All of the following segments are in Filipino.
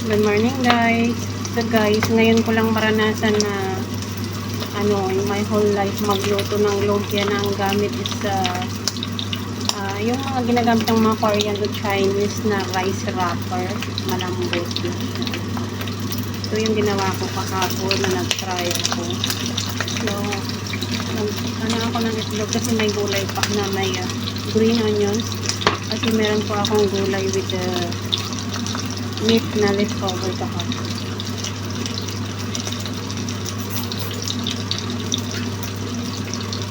Good morning guys. So guys, ngayon ko lang maranasan na in my whole life magluto ng lumpia na ang gamit is yung mga ginagamit ng mga Korean o Chinese na rice wrapper, malambot yun. So yung ginawa ko kahapon na nag-try ako. So ako ng itlog kasi may gulay pa na may green onions kasi meron po akong gulay with meat na leftover kahapon.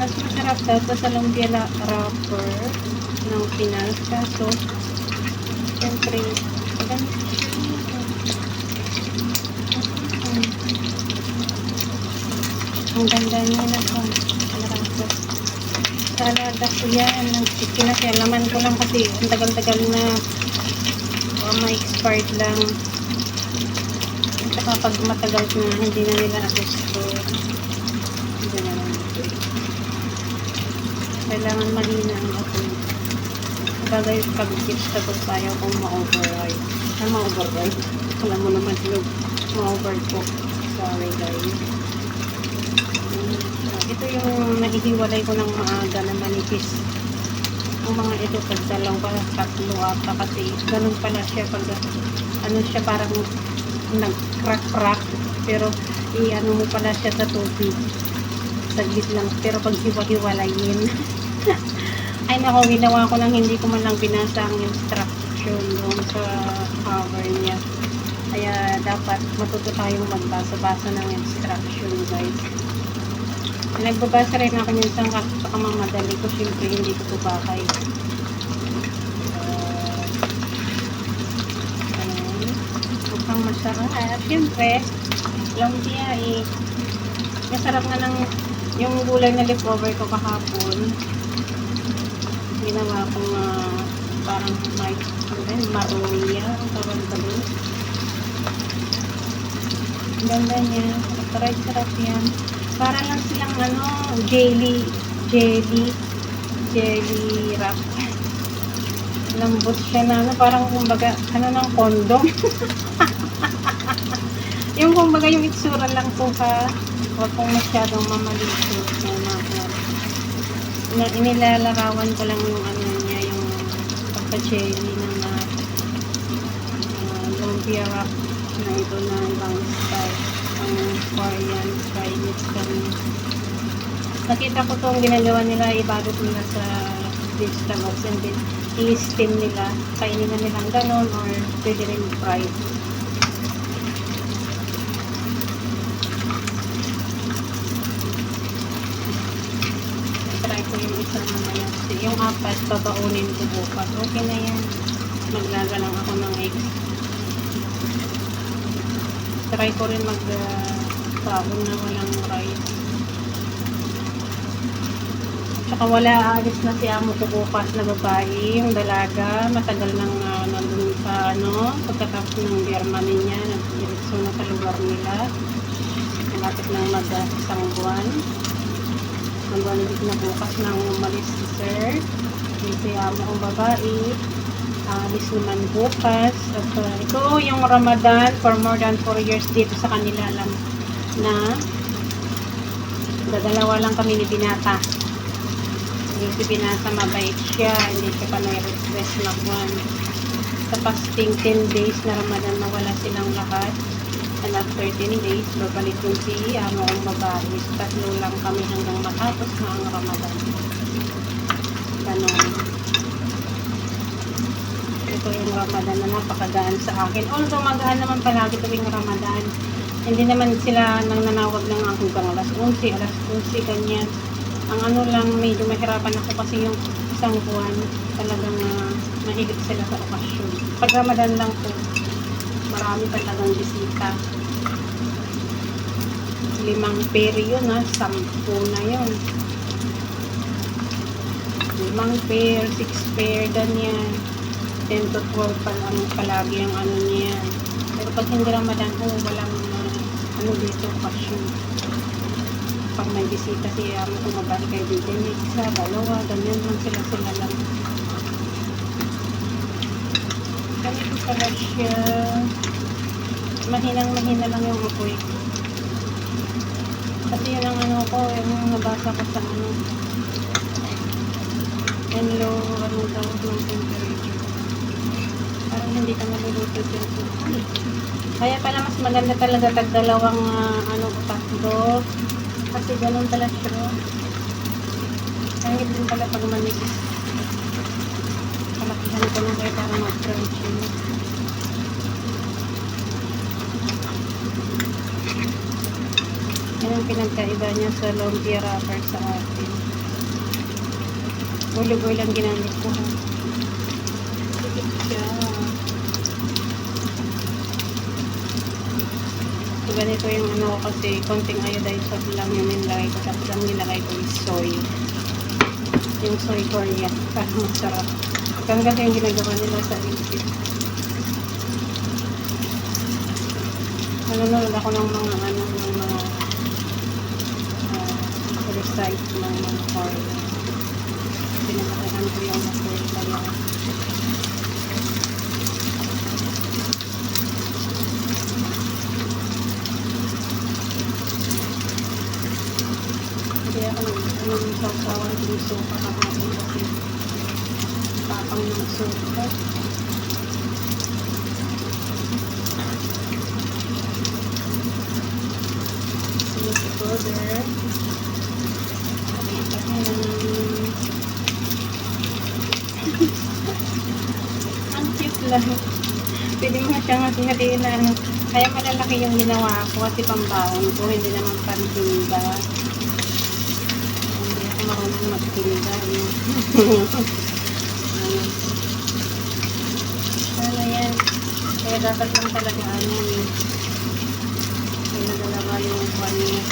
Mas masarap daw ito sa lumpia wrapper ng Pinas. Kaso, siyempre, ang ganda niya na ito. Salada ko yan. Kinasialaman ko lang kasi ang tagal-tagal na may expired lang. At saka pag matagal na hindi na nila gusto. Hindi na lang. Kailangan malina ang ating bagay pag vegetable tayo kung ma-override. Ma-override. Alam mo naman yung ma-overcook. Sorry guys. Ito yung nahihiwalay ko ng maaga na manipis. Ang mga ito pag dalawa, tatlo ata kasi ganun pala siya pag siya parang nag-crack-crack pero mo pala siya sa tubig. Saglit lang pero pag hiwa-hiwalayin ay nako, ginawa ko lang hindi ko man lang binasa ang instruction doon sa cover niya. Kaya dapat matuto tayong magbasa-basa ng instruction guys. Nagbabasa rin ako minsan kasi baka mamadali ko, siyempre hindi ko tubakay. Mukhang masarap. Siyempre, lumpia masarap nga ng yung gulay na leftover ko kahapon. Ginawa ko parang maruya ang tawag doon. Ganda niya. Sarap yan. Para lang silang jelly wrap. Lambot siya na parang kumbaga ng kondom. Yung kumbaga yung itsura lang po ha. Huwag kong masyadong mamalito. Inilalarawan ko lang yung niya, yung pagka-jelly ng lumpia wrap na ito na ibang style. Ang Korean Chinese kami. Nakita ko itong ginagawa nila, ibagot nila sa vegetables and then i-steam nila. Kainin na nilang ganon or pwede rin fried. Try ko yung isa mamaya. Yung apat, babaunin ko bukas. Okay na yan. Maglaga lang ako ng eggs. Try ko rin mag-baon na walang rice. Tsaka wala, aalis na si amo ko bukas na babae, yung dalaga. Matagal nang nandun sa pagkatapos ng Germany niya, nag-diretso na sa lugar nila. Malapit nang mag-isang buwan. Magwanibig na bukas nang umalis si sir. Si amo kong babae. Alis naman bukas. At ito yung Ramadan for more than 4 years dito sa kanila lang na dadalawa lang kami ni Binata. Yung si Binata mabait siya, hindi siya pa nai-request na buwan. Sa fasting 10 days na Ramadan na wala silang lahat. And after 10 days, babalik yung si amo kong babae. Tatlo lang kami hanggang matapos na ang Ramadan. Ganon. Ito yung Ramadan na napakagaan sa akin. Although magaan naman palagi tuwing Ramadan. Hindi naman sila nang nanawag ng hanggang alas 11, alas 11, ganyan. Ang lang, medyo mahirapan ako kasi yung isang buwan talagang mahigit sila sa okasyon. Pag Ramadan lang po, marami talagang bisita. 5 pair yun 10 na yun. 5 pair, 6 pair, ganyan. 10 to 12 pa lang palagi ang niya. Pero pag hindi Ramadan, walang dito okasyon. Pag may bisita si amo kung mabali kayo dito, may isa, dalawa, ganyan lang sila lang. Ganito pala siya. Mahinang-mahina lang yung apoy. Kasi yun ang ano ko, yung nabasa ko sa ano. And low, anong tawag ng temperature. Parang hindi ka maluluto dyan. Kaya pala mas maganda talaga tag dalawang ano ko tatlo. Kasi ganun pala siya. Kahit din pala pag manipis. Palakihan ko lang kayo para mag-crunchy. Yan ang pinagkaiba niya sa lumpia wrapper sa atin. Olive oil ang ginamit ko. Sikit siya. So, ganito yung ano ko kasi konting iodized salt lang yung nilagay ko. Tapos ang nilagay ko is soy. Yung soy corn yan. Para masarap. Ganun kasi yung ginagawa nila sa Egypt. Nanonood ako ng mga ano, ng mga recite ng mga corn. Pinakalakan ko yung masoy kaya. Kaya ako nag-sawawan yung sopa kahapon kasi tapang ng sopa. Sinipi powder. Ang cute lang. Pwede mo nga siyang hati-hatiin na ano. Kaya malalaki yung ginawa ko kasi pambaon ko. Hindi naman pantinda. Hindi ako marunong magtinda. Ano yan. Kaya dapat lang talaga ano yun. Kaya dalawa yung buwan niya.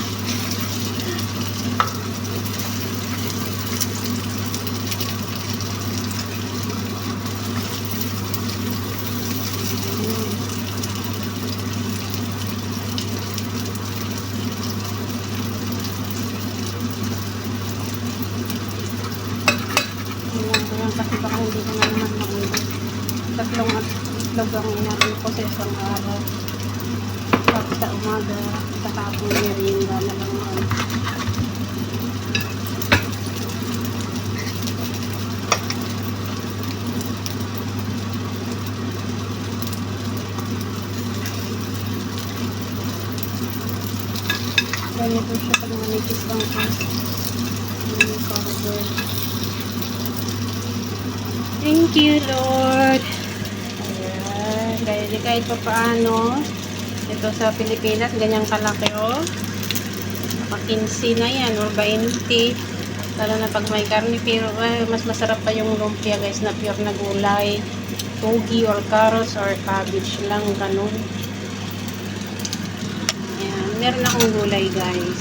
Kasi baka hindi ko na naman maulog. Tatlong itlog ang inabot ko sa isang araw. Tapos sa umaga, sa hapon merienda na lang naman. Ganito siya pag manipis lang ko. Yung powder. Thank you, Lord. Ayan. Kahit pa paano, ito sa Pilipinas, ganyang kalaki, oh. Naka 15 na yan, or 20. Lalo na pag may karne, pero mas masarap pa yung lumpia, guys, na pure na gulay. Togi, or carrots, or cabbage lang, ganun. Ayan. Meron akong gulay, guys.